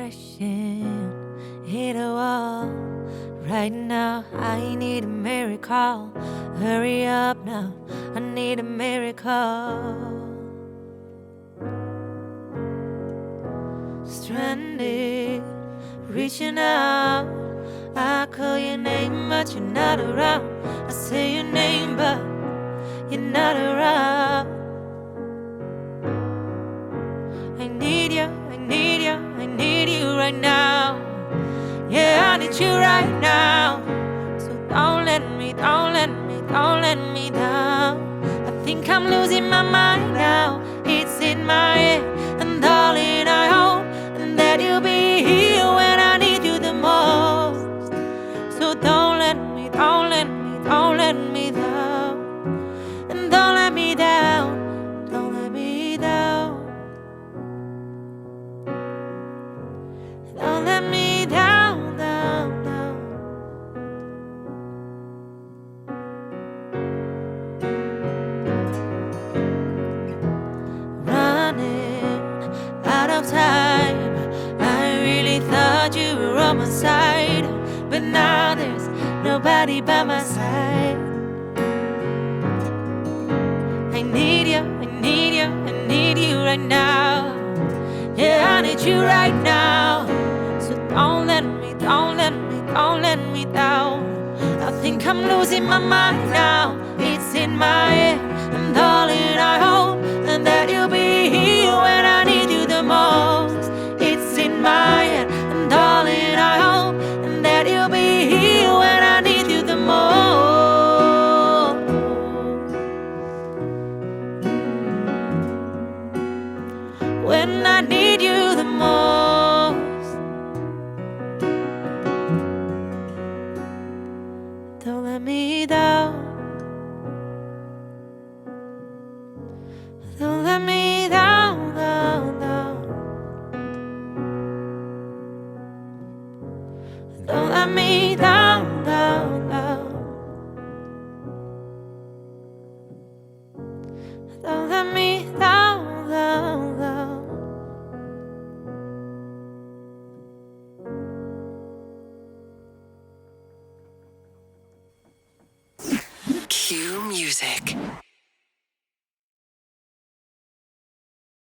crashing, hit a wall. Right now, I need a miracle. Hurry up now, I need a miracle. Stranded, reaching out. I call your name, but you're not around. I say your name, but you're not around. I need you, I need you, I need you right now. Yeah, I need you right now. So don't let me, don't let me, don't let me down. I think I'm losing my mind now. It's in my head, and darling, I hope that you'll be here when I need you the most. So don't let me, don't let me, don't let me down. And don't let me down, don't let me down. Don't let me down, down, down. Running out of time. I really thought you were on my side, but now there's nobody by my side. I need you, I need you, I need you right now. Yeah, I need you right now. So don't let me, don't let me, don't let me down. I think I'm losing my mind now. It's in my head, and darling, I hope that you'll be here when I need you the most. It's in my head, and darling, I hope that you'll be here when I need you the most. When I need you the most. Don't let me down. Don't let me down, down, down. Don't let me down, down, down. Don't let me down, down, down. Cue music.